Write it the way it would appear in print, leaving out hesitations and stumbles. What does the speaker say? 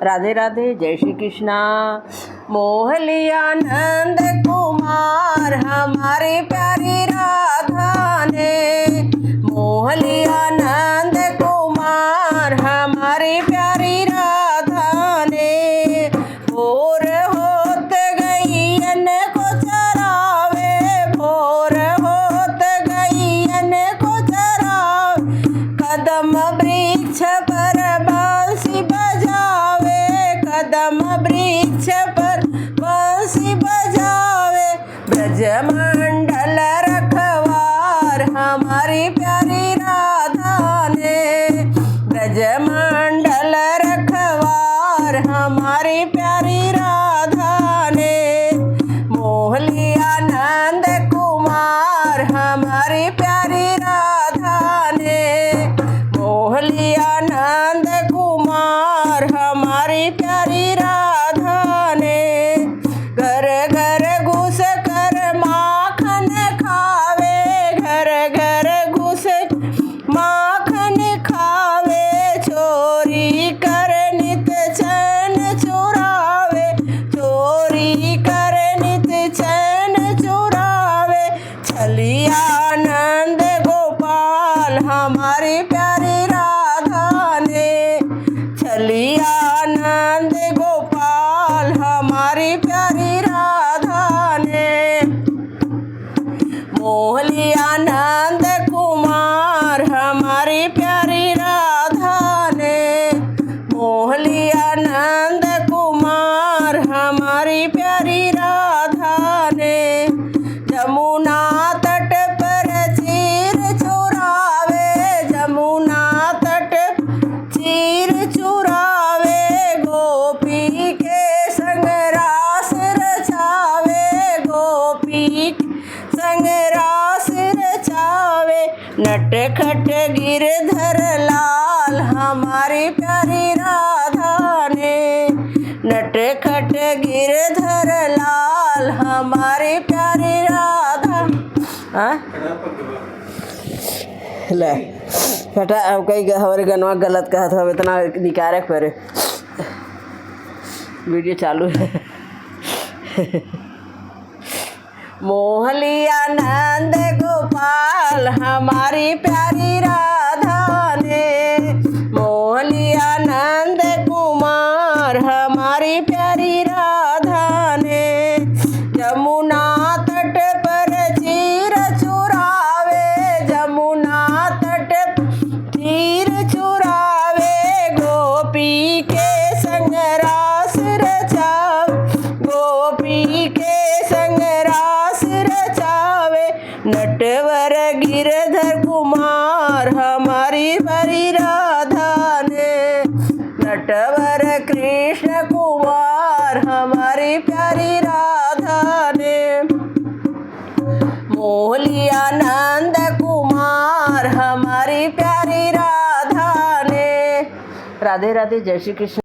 राधे राधे, जय श्री कृष्णा। मोह लिया नंद कुमार हमारी प्यारी राधा ने, मोह लिया नंद कुमार हमारी प्यारी राधा ने। भोर होत गईयन को चरावे, भोर होत गईयन को चरावे, कदम वृक्ष पर बांसुरी बजावे, कदम वृक्ष पर बांसुरी बजावे। ब्रजमंडल रखवार हमारी प्यारी राधा ने, ब्रजमंडल रखवार हमारी प्यारी राधा ने। मोह लिया नंद कुमार हमारी प्यारी राधा ने, मोह लिया नंद कुमार हमारी प्यारी राधा ने। घर घर घुस कर माखन खावे, घर घर घुस माखन खावे, चोरी कर नित चैन चुरावे, चोरी कर नित चैन चुरावे। चलिया नंद गोपाल हमारी प्यारी राधा ने, चलिया नंद गोपाल हमारी प्यारी राधा ने। मोह लिया नंद कुमार हमारी प्यारी राधा ने, मोह लिया नंद कुमार हमारी प्यारी राधा ने। जमुना तट पर चीर चुरावे, जमुना तट चीर चुरावे, गोपी के संग रास रचावे, गोपी संग रास रचावे। नटखट गिरधर लाल हमारी प्यारी राधा ने, नटखट गिरधर लाल हमारी प्यारी राधा। ले बेटा अब कई हमारे गनवा गलत कहा था, अब इतना निकारक पर वीडियो चालू है। मोह लिया नंद गोपाल हमारी प्यारी राधा ने, मोह लिया नंद कुमार हमारी प्यारी राधा ने। जमुना तट पर चीर चुरावे, जमुना तट चीर चुरावे, गोपी के संग रास रचावे, गोपी के संग रास रचावे। नटवर गिरधर कुमार हमारी प्यारी राधा ने, नटवर कृष्ण कुमार हमारी प्यारी राधा ने। मोह लिया नंद कुमार हमारी प्यारी राधा ने। राधे राधे, जय श्री कृष्ण।